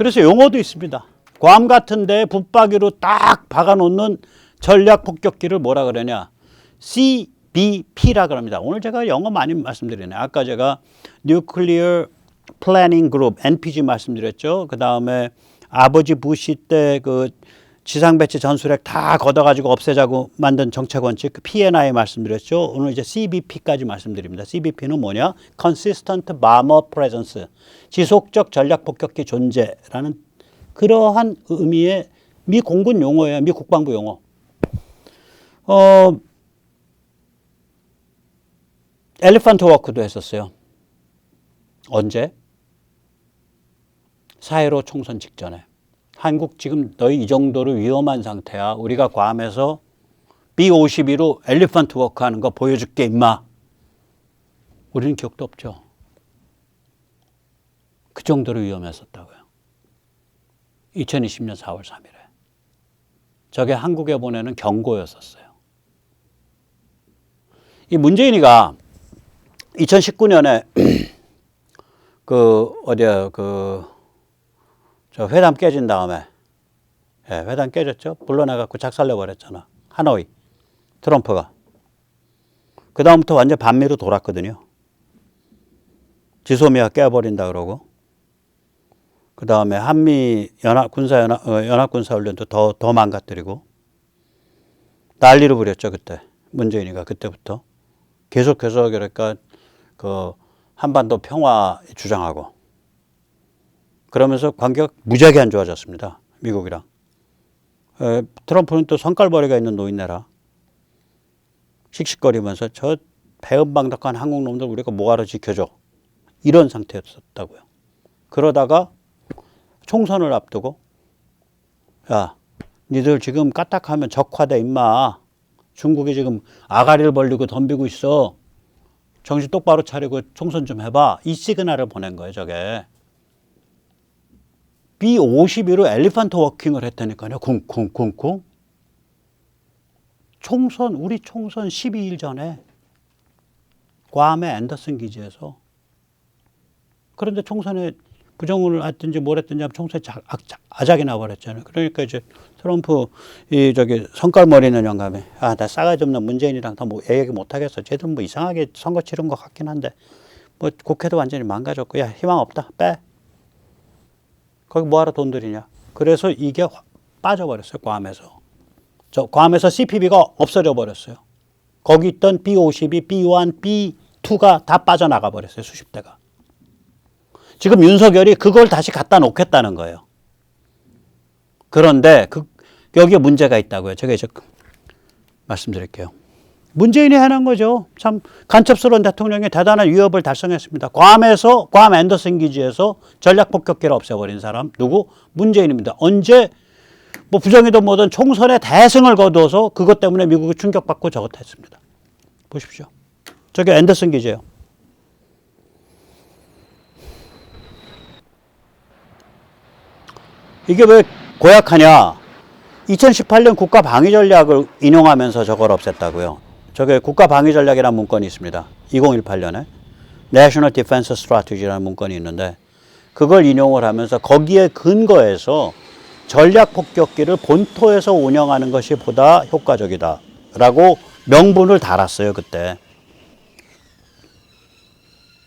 그래서 용어도 있습니다. 괌 같은 데 붙박이로 딱 박아놓는 전략 폭격기를 뭐라 그러냐. CBP라 그럽니다. 오늘 제가 영어 많이 말씀드리네요. 아까 제가 Nuclear Planning Group, NPG 말씀드렸죠. 그 다음에 아버지 부시 때 그 지상배치 전술핵 다 걷어가지고 없애자고 만든 정책원칙, 그 PNI 말씀드렸죠. 오늘 이제 CBP까지 말씀드립니다. CBP는 뭐냐? Consistent Bomber Presence, 지속적 전략 폭격기 존재라는 그러한 의미의 미 공군 용어예요. 미 국방부 용어. 엘리펀트 워크도 했었어요. 언제? 4.15 총선 직전에. 한국 지금 너희 이 정도로 위험한 상태야. 우리가 괌에서 B-52로 엘리펀트 워크 하는 거 보여줄게 임마. 우리는 기억도 없죠. 그 정도로 위험했었다고요. 2020년 4월 3일에. 저게 한국에 보내는 경고였었어요. 이 문재인이가 2019년에 저 회담 깨진 다음에, 예, 회담 깨졌죠? 불러나갖고 작살내버렸잖아. 하노이, 트럼프가. 그 다음부터 완전 반미로 돌았거든요. 지소미아 깨버린다 그러고. 그 다음에 한미 연합군사훈련도 더 망가뜨리고. 난리를 부렸죠, 그때. 문재인이가 그때부터. 계속해서 그러니까 그 한반도 평화 주장하고. 그러면서 관계가 무지하게 안 좋아졌습니다. 미국이랑. 트럼프는 또 성깔머리가 있는 노인네라. 씩씩거리면서 저 배은방덕한 한국 놈들 우리가 뭐하러 지켜줘. 이런 상태였었다고요. 그러다가 총선을 앞두고 야, 니들 지금 까딱하면 적화돼 임마. 중국이 지금 아가리를 벌리고 덤비고 있어. 정신 똑바로 차리고 총선 좀 해봐. 이 시그널을 보낸 거예요, 저게. B-52로 엘리펀트 워킹을 했다니까요. 쿵쿵쿵쿵. 우리 총선 12일 전에 괌의 앤더슨 기지에서. 그런데 총선에 부정을 했든지 뭘 했든지 총선에 아작이 나버렸잖아요. 그러니까 이제 트럼프 성깔머리 있는 영감이 나 싸가지 없는 문재인이랑 더 뭐 얘기 못 하겠어. 쟤들 뭐 이상하게 선거 치른 것 같긴 한데 뭐 국회도 완전히 망가졌고 야 희망 없다. 빼. 거기 뭐하러 돈 들이냐. 그래서 이게 빠져버렸어요. 괌에서. 괌에서 CPB가 없어져 버렸어요. 거기 있던 B-52, B-1, B-2가 다 빠져나가 버렸어요. 수십 대가. 지금 윤석열이 그걸 다시 갖다 놓겠다는 거예요. 그런데 여기에 문제가 있다고요. 제가 이제 말씀드릴게요. 문재인이 해낸 거죠. 참 간첩스러운 대통령이 대단한 위협을 달성했습니다. 괌 앤더슨 기지에서 전략 폭격기를 없애버린 사람 누구? 문재인입니다. 언제 뭐 부정이든 뭐든 총선에 대승을 거두어서 그것 때문에 미국이 충격받고 저것 했습니다. 보십시오. 저게 앤더슨 기지예요. 이게 왜 고약하냐? 2018년 국가 방위 전략을 인용하면서 저걸 없앴다고요. 저게 국가 방위 전략이라는 문건이 있습니다. 2018년에 National Defense Strategy라는 문건이 있는데 그걸 인용을 하면서 거기에 근거해서 전략 폭격기를 본토에서 운영하는 것이 보다 효과적이다라고 명분을 달았어요. 그때.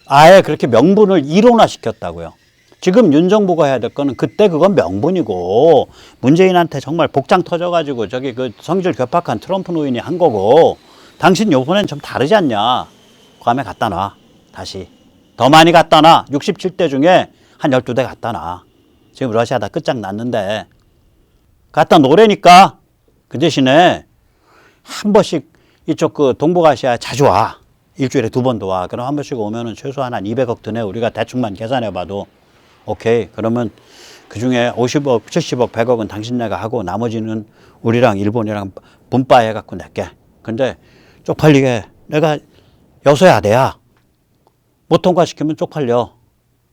아예 그렇게 명분을 이론화시켰다고요. 지금 윤 정부가 해야 될 거는 그때 그건 명분이고 문재인한테 정말 복장 터져가지고 저기 그 성질 괴팍한 트럼프 노인이 한 거고 당신 요번엔 좀 다르지 않냐. 괌에 갖다 놔. 다시. 더 많이 갖다 놔. 67대 중에 한 12대 갖다 놔. 지금 러시아 다 끝장났는데 갖다 놓으라니까. 그 대신에 한 번씩 이쪽 그 동북아시아에 자주 와. 일주일에 2번도 와. 그럼 한 번씩 오면은 최소한 한 200억 드네. 우리가 대충만 계산해 봐도. 오케이. 그러면 그 중에 50억, 70억, 100억은 당신네가 하고 나머지는 우리랑 일본이랑 분바해 갖고 낼게. 근데 쪽팔리게 내가 여서야 돼야. 못 통과시키면 쪽팔려.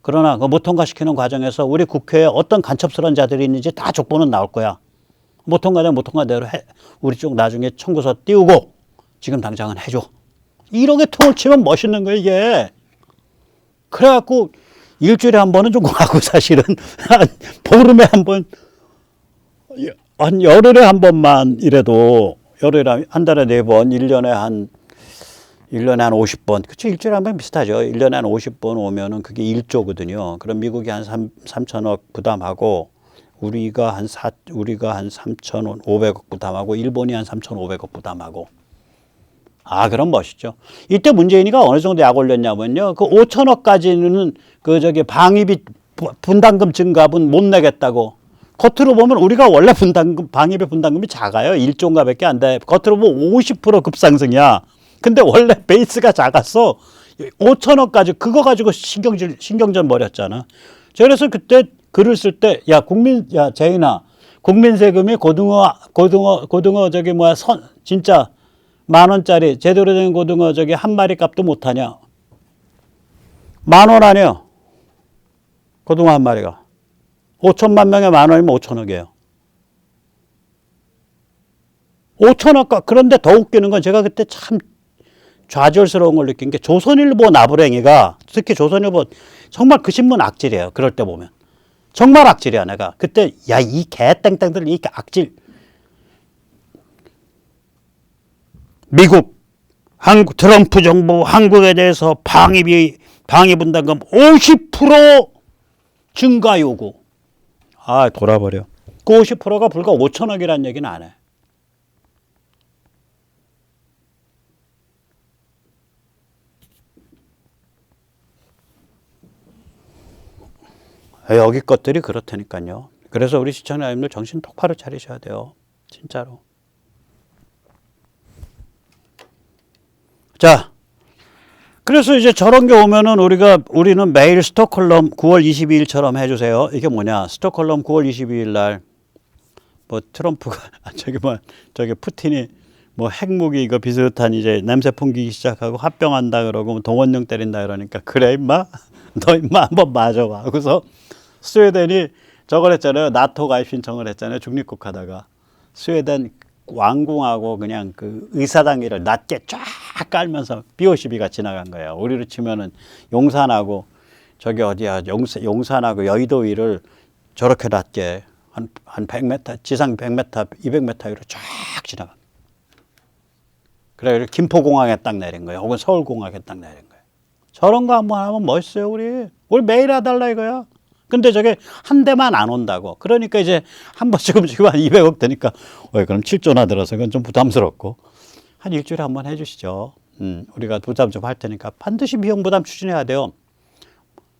그러나 그 못 통과시키는 과정에서 우리 국회에 어떤 간첩스러운 자들이 있는지 다 족보는 나올 거야. 못 통과되면 못 통과대로 해. 우리 쪽 나중에 청구서 띄우고 지금 당장은 해줘. 이렇게 통을 치면 멋있는 거야 이게. 그래갖고 일주일에 한 번은 좀 과하고 사실은 한 보름에 한 번, 한 열흘에 한 번만 이래도 열흘에 한 달에 4번, 1년에 한 50번. 그쵸. 일주일에 한 번 비슷하죠. 1년에 한 50번 오면은 그게 1조거든요. 그럼 미국이 한 3천억 부담하고 우리가 한 3,500억 부담하고 일본이 한 3,500억 부담하고. 아, 그럼 멋있죠. 이때 문재인이가 어느 정도 약 올렸냐면요. 그 5천억까지는 그 저기 방위비 분담금 증가분 못 내겠다고. 겉으로 보면 우리가 원래 방위비 분담금이 작아요. 1조인가 밖에 안 돼. 겉으로 보면 50% 급상승이야. 근데 원래 베이스가 작았어. 5천억까지 그거 가지고 신경전 벌였잖아. 그래서 그때 글을 쓸 때, 야, 재인아, 국민 세금이 고등어 저기 뭐야, 진짜 10,000원짜리 제대로 된 고등어 저기 한 마리 값도 못하냐. 10,000원 아니에요. 고등어 한 마리가. 5천만 명에 10,000원이면 5천억이에요. 5천억, 그런데 더 웃기는 건 제가 그때 참 좌절스러운 걸 느낀 게 조선일보 나부랭이가, 특히 조선일보 정말 그 신문 악질이에요. 그럴 때 보면. 정말 악질이야, 내가. 그때, 야, 이 개땡땡들, 이 악질. 미국, 트럼프 정부 한국에 대해서 방위분담금 50% 증가 요구. 아, 돌아버려. 그 50%가 불과 5천억이라는 얘기는 안 해. 여기 것들이 그렇다니까요. 그래서 우리 시청자님들 정신 똑바로 차리셔야 돼요. 진짜로. 자, 그래서 이제 저런 게 오면은 우리는 매일 스톡홀름 9월 22일처럼 해주세요. 이게 뭐냐? 스톡홀름 9월 22일 날 뭐 트럼프가 저기 푸틴이 뭐 핵무기 이거 비슷한 이제 냄새 풍기기 시작하고 합병한다 그러고 뭐 동원령 때린다 그러니까 그래 임마 너 임마 한번 맞아봐. 그래서 스웨덴이 저걸 했잖아요. 나토 가입 신청을 했잖아요. 중립국 하다가 스웨덴 왕궁하고 그냥 그 의사당기를 낮게 쫙 깔면서 B-52가 지나간 거예요. 우리로 치면은 용산하고 저기 어디야 용산하고 여의도 위를 저렇게 낮게 한 100m 지상 100m 200m 위로 쫙 지나간. 그래 김포공항에 딱 내린 거예요. 혹은 서울공항에 딱 내린 거예요. 저런 거 한번 하면 멋있어요. 우리 매일 해달라 이거야. 근데 저게 한 대만 안 온다고. 그러니까 이제 한 번 지금 한 200억 되니까 그럼 7조나 들어서 그건 좀 부담스럽고 한 일주일에 한번 해주시죠. 우리가 부담 좀 할 테니까 반드시 비용 부담 추진해야 돼요.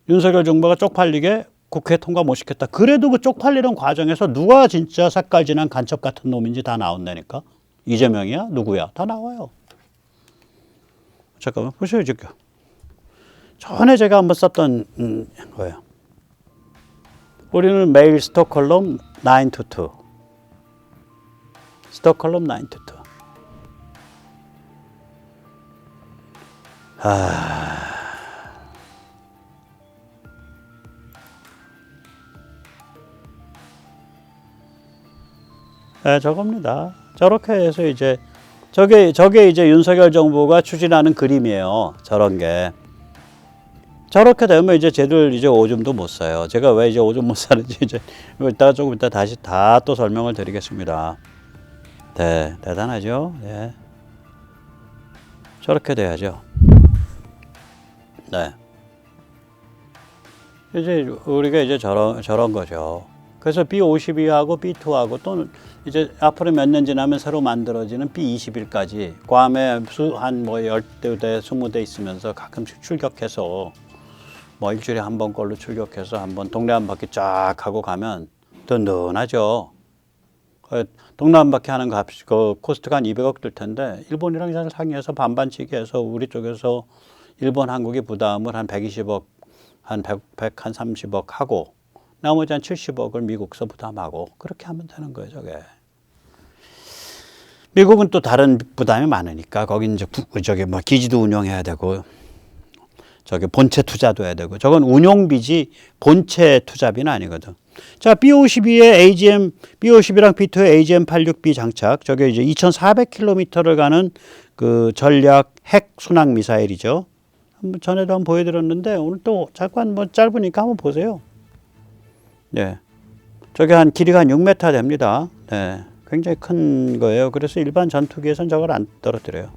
윤석열 정부가 쪽팔리게 국회 통과 못 시켰다. 그래도 그 쪽팔리는 과정에서 누가 진짜 색깔진한 간첩 같은 놈인지 다 나온다니까. 이재명이야? 누구야? 다 나와요. 잠깐만 보셔요 지금. 전에 제가 한번 썼던 거예요. 우리는 매일 스톡홀름 9 to 2. 스톡홀름 9 to 2. 네, 저겁니다. 저렇게 해서 이제 저게 이제 윤석열 정부가 추진하는 그림이에요. 저런 게. 저렇게 되면 이제 쟤들 이제 오줌도 못 싸요. 제가 왜 이제 오줌 못 싸는지 이제 조금 이따 다시 다 또 설명을 드리겠습니다. 네, 대단하죠. 네. 저렇게 돼야죠. 네. 이제 우리가 이제 저런 거죠. 그래서 B52하고 B2하고 또는 이제 앞으로 몇 년 지나면 새로 만들어지는 B21까지 괌에 한 뭐 10대, 20대 있으면서 가끔씩 출격해서 뭐 일주일에 한 번 걸로 출격해서 한번 동네 한 바퀴 쫙 하고 가면 든든하죠. 동네 한 바퀴 하는 그 코스트가 한 200억 들 텐데 일본이랑 잘 상의해서 반반씩 해서 우리 쪽에서 일본, 한국이 부담을 한 120억, 한 130억 하고 나머지 한 70억을 미국서 부담하고 그렇게 하면 되는 거예요, 저게. 미국은 또 다른 부담이 많으니까 거긴 이제 저기 뭐 기지도 운영해야 되고 저기 본체 투자도 해야 되고 저건 운용비지 본체 투자비는 아니거든. 자, B-52의 B-52랑 B-2의 AGM-86B 장착. 저게 이제 2,400km를 가는 그 전략 핵 순항 미사일이죠. 전에도 한번 보여드렸는데 오늘 또 잠깐 뭐 짧으니까 한번 보세요. 네, 저게 한 길이가 한 6m 됩니다. 네, 굉장히 큰 거예요. 그래서 일반 전투기에서는 저걸 안 떨어뜨려요.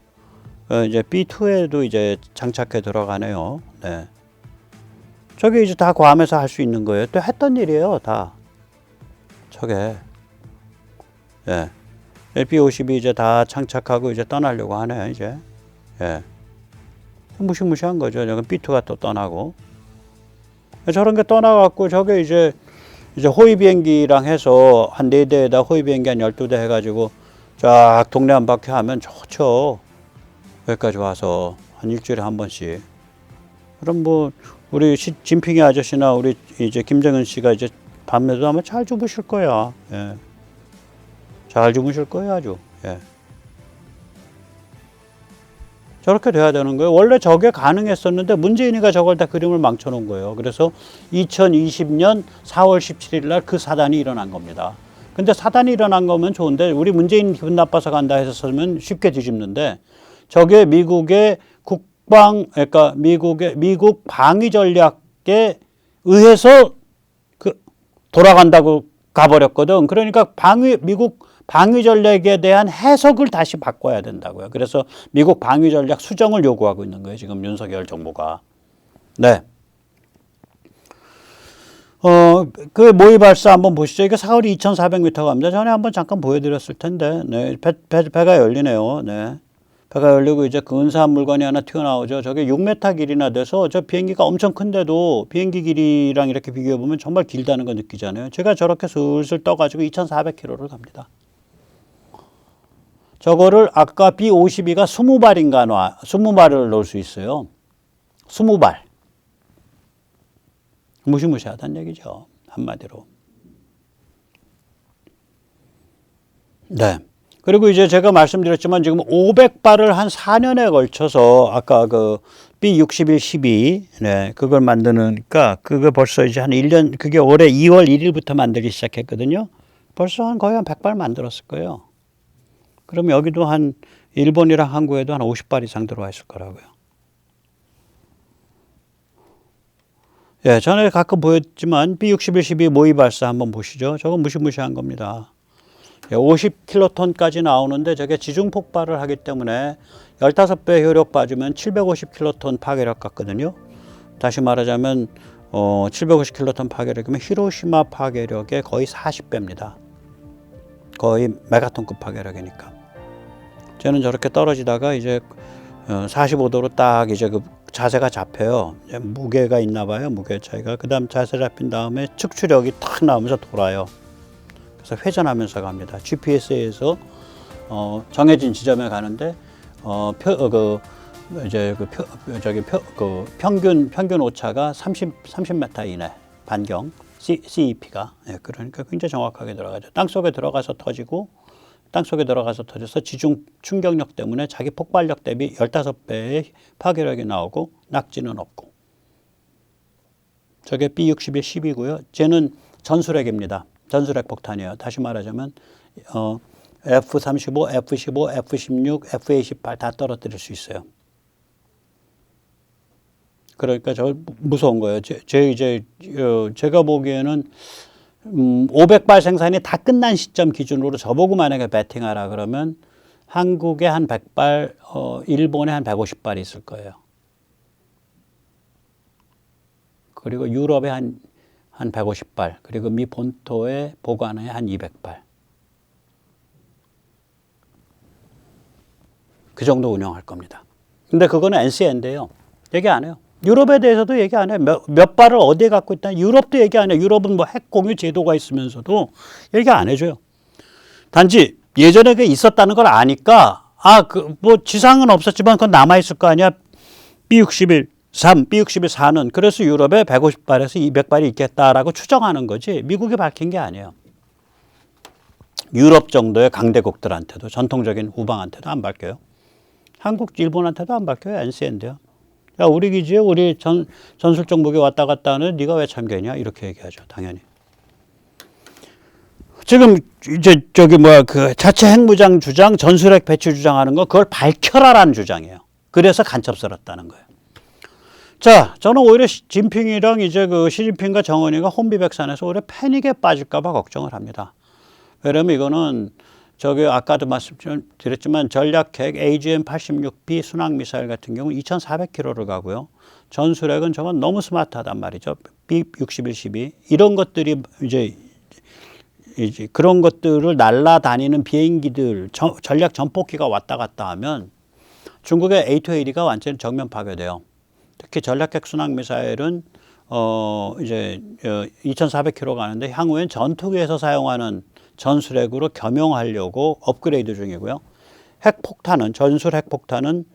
이제 B2에도 이제 장착해 들어가네요. 네, 저게 이제 다 괌에서 할 수 있는 거예요. 또 했던 일이에요, 다. 저게. 예. LP-50이 이제 다 장착하고 이제 떠나려고 하네요, 이제. 예. 무시무시한 거죠. 여기 B2가 또 떠나고. 저런 게 떠나갖고 저게 이제 호위 비행기랑 해서 한 4대에다 호위 비행기 한 12대 해가지고 쫙 동네 한 바퀴 하면 좋죠. 여기까지 와서 한 일주일에 한 번씩. 그럼 뭐, 우리 진핑이 아저씨나 우리 이제 김정은 씨가 이제 밤에도 아마 잘 주무실 거야. 예. 잘 주무실 거예요, 아주. 예. 저렇게 돼야 되는 거예요. 원래 저게 가능했었는데 문재인이가 저걸 다 그림을 망쳐놓은 거예요. 그래서 2020년 4월 17일 날 그 사단이 일어난 겁니다. 근데 사단이 일어난 거면 좋은데 우리 문재인 기분 나빠서 간다 해서면 쉽게 뒤집는데 저게 미국의 그러니까 미국 방위 전략에 의해서 돌아간다고 가버렸거든. 그러니까 미국 방위 전략에 대한 해석을 다시 바꿔야 된다고요. 그래서 미국 방위 전략 수정을 요구하고 있는 거예요. 지금 윤석열 정부가. 네. 그 모의 발사 한번 보시죠. 이게 사거리 2,400m 갑니다. 전에 한번 잠깐 보여드렸을 텐데, 네. 배가 열리네요. 네. 배가 열리고 이제 근사한 물건이 하나 튀어나오죠. 저게 6m 길이나 돼서 저 비행기가 엄청 큰데도 비행기 길이랑 이렇게 비교해보면 정말 길다는 거 느끼잖아요. 제가 저렇게 슬슬 떠가지고 2,400km를 갑니다. 저거를 아까 B-52가 20발을 넣을 수 있어요. 20발. 무시무시하다는 얘기죠. 한마디로. 네. 그리고 이제 제가 말씀드렸지만 지금 500발을 한 4년에 걸쳐서 아까 그 B-61-12, 네, 그걸 만드니까 그거 벌써 이제 한 1년, 그게 올해 2월 1일부터 만들기 시작했거든요. 벌써 거의 한 100발 만들었을 거예요. 그럼 여기도 한 일본이랑 한국에도 한 50발 이상 들어와 있을 거라고요. 예, 전에 가끔 보였지만 B-61-12 모의 발사 한번 보시죠. 저건 무시무시한 겁니다. 50킬로톤까지 나오는데 저게 지중 폭발을 하기 때문에 15배 효력 빠지면 750킬로톤 파괴력 같거든요. 다시 말하자면 750킬로톤 파괴력이면 히로시마 파괴력의 거의 40배입니다. 거의 메가톤급 파괴력이니까. 저는 저렇게 떨어지다가 이제 45도로 딱 이제 그 자세가 잡혀요. 무게가 있나 봐요. 무게 차이가. 그 다음 자세 잡힌 다음에 측추력이 탁 나오면서 돌아요. 그래서 회전하면서 갑니다. GPS에서 정해진 지점에 가는데 평균 오차가 30m 이내 반경 CEP가 그러니까 굉장히 정확하게 들어가죠. 땅속에 들어가서 터지고 땅속에 들어가서 터져서 지중 충격력 때문에 자기 폭발력 대비 15배의 파괴력이 나오고 낙지는 없고. 저게 B-61-12고요. 쟤는 전술핵입니다. 전술핵 폭탄이에요. 다시 말하자면 F-35, F-15, F-16, F-28 다 떨어뜨릴 수 있어요. 그러니까 저 무서운 거예요. 제가 보기에는 500발 생산이 다 끝난 시점 기준으로 저보고 만약에 배팅하라 그러면 한국에 한 100발, 일본에 한 150발 있을 거예요. 그리고 유럽에 한 150발, 그리고 미 본토에 보관에 한 200발. 그 정도 운영할 겁니다. 근데 그거는 NCN인데요. 얘기 안 해요. 유럽에 대해서도 얘기 안 해요. 몇 발을 어디에 갖고 있다. 유럽도 얘기 안 해요. 유럽은 뭐 핵 공유 제도가 있으면서도 얘기 안 해줘요. 단지 예전에 그게 있었다는 걸 아니까 뭐 지상은 없었지만 그건 남아있을 거 아니야. B-61-3, B-61-4는 그래서 유럽에 150발에서 200발이 있겠다라고 추정하는 거지 미국이 밝힌 게 아니에요. 유럽 정도의 강대국들한테도 전통적인 후방한테도 안 밝혀요. 한국, 일본한테도 안 밝혀요. NCN인데요. 야, 우리 기지에 우리 전술적 무기 왔다 갔다 하는 네가 왜 참견이냐? 이렇게 얘기하죠. 당연히. 지금 이제 그 자체 핵무장 주장, 전술핵 배치 주장하는 거 그걸 밝혀라라는 주장이에요. 그래서 간첩스럽다는 거예요. 자, 저는 오히려 진핑이랑 이제 그 시진핑과 정은이가 혼비백산해서 오히려 패닉에 빠질까봐 걱정을 합니다. 왜냐면 이거는 저기 아까도 말씀드렸지만 전략핵 AGM-86B 순항미사일 같은 경우는 2,400km를 가고요. 전술핵은 저건 너무 스마트하단 말이죠. B-6112 이런 것들이 이제 그런 것들을 날아다니는 비행기들 전략 전폭기가 왔다 갔다 하면 중국의 A2AD가 완전히 정면 파괴돼요. 특히 전략핵 순항미사일은 이제 2,400km 가는데 향후엔 전투기에서 사용하는 전술핵으로 겸용하려고 업그레이드 중이고요. 핵폭탄은 전술 핵폭탄은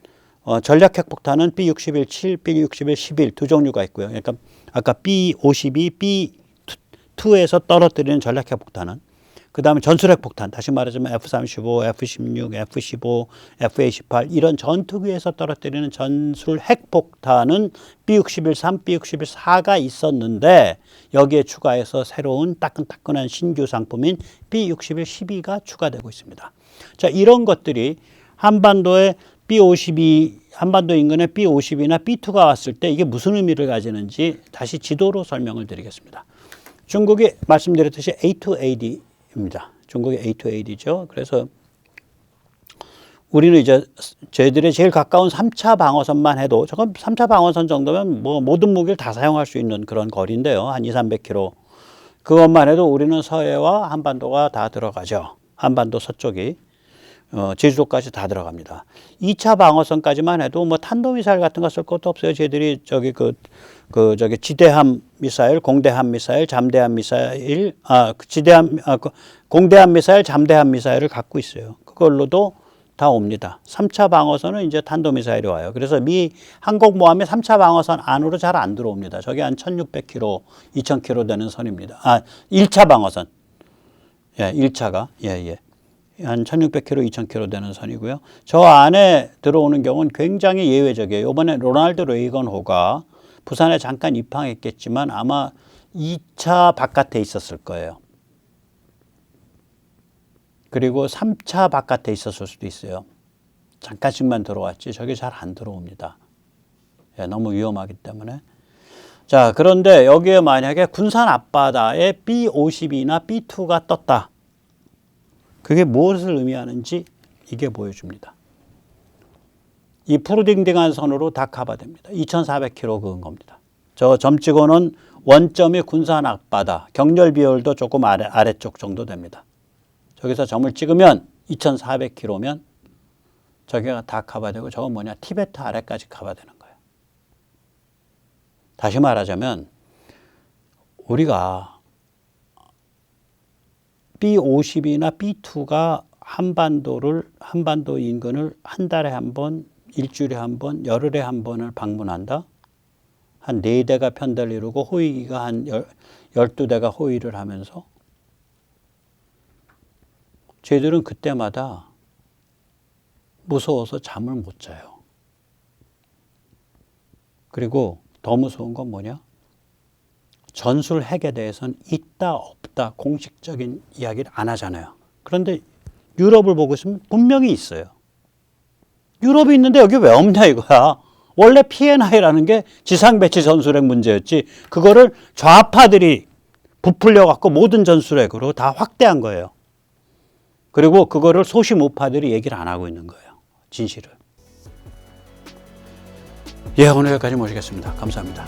전략 핵폭탄은 B-61-7, B-61-11 두 종류가 있고요. 그러니까 아까 B-52, B-2에서 떨어뜨리는 전략 핵폭탄은 그 다음에 전술 핵폭탄, 다시 말하자면 F-35, F-16, F-15, F-18 이런 전투기에서 떨어뜨리는 전술 핵폭탄은 B-61-3, B-61-4가 있었는데 여기에 추가해서 새로운 따끈따끈한 신규 상품인 B-61-12가 추가되고 있습니다. 자, 이런 것들이 한반도에 B-52, 한반도 인근에 B-52나 B-2가 왔을 때 이게 무슨 의미를 가지는지 다시 지도로 설명을 드리겠습니다. 중국이 말씀드렸듯이 A2AD입니다. 중국이 A2AD죠. 그래서 우리는 이제 저희들의 제일 가까운 3차 방어선만 해도 저건 3차 방어선 정도면 뭐 모든 무기를 다 사용할 수 있는 그런 거리인데요. 한 200-300km. 그것만 해도 우리는 서해와 한반도가 다 들어가죠. 한반도 서쪽이. 제주도까지 다 들어갑니다. 2차 방어선까지만 해도 뭐 탄도미사일 같은 거 쓸 것도 없어요. 저희들이 저기 저기 지대함 미사일, 공대함 미사일, 잠대함 미사일, 공대함 미사일, 잠대함 미사일을 갖고 있어요. 그걸로도 다 옵니다. 3차 방어선은 이제 탄도미사일이 와요. 그래서 미 항공모함이 3차 방어선 안으로 잘 안 들어옵니다. 저게 한 1,600km, 2,000km 되는 선입니다. 1차 방어선. 예, 1차가. 예. 한 1,600km, 2,000km 되는 선이고요. 저 안에 들어오는 경우는 굉장히 예외적이에요. 이번에 로널드 레이건 호가 부산에 잠깐 입항했겠지만 아마 2차 바깥에 있었을 거예요. 그리고 3차 바깥에 있었을 수도 있어요. 잠깐씩만 들어왔지 저게 잘 안 들어옵니다. 예, 너무 위험하기 때문에. 자, 그런데 여기에 만약에 군산 앞바다에 B-52나 B-2가 떴다. 그게 무엇을 의미하는지 이게 보여줍니다. 이 푸르딩딩한 선으로 다 커버됩니다. 2,400km 그은 겁니다. 저 점 찍어놓은 원점이 군산 앞바다, 경렬 비율도 조금 아래쪽 정도 됩니다. 저기서 점을 찍으면 2,400km면 저기가 다 커버되고 저건 뭐냐, 티베트 아래까지 커버되는 거예요. 다시 말하자면 우리가 B-52나 B-2가 한반도 인근을 한 달에 한 번, 일주일에 한 번, 열흘에 한 번을 방문한다. 한 4대가 편대를 이루고 호위기가 한 12대가 호위를 하면서 저희들은 그때마다 무서워서 잠을 못 자요. 그리고 더 무서운 건 뭐냐? 전술 핵에 대해서는 있다 없다 공식적인 이야기를 안 하잖아요. 그런데 유럽을 보고 있으면 분명히 있어요. 유럽이 있는데 여기 왜 없냐 이거야. 원래 P&I라는 게 지상배치 전술핵 문제였지. 그거를 좌파들이 부풀려 갖고 모든 전술핵으로 다 확대한 거예요. 그리고 그거를 소심 우파들이 얘기를 안 하고 있는 거예요. 진실을. 예, 오늘 여기까지 모시겠습니다. 감사합니다.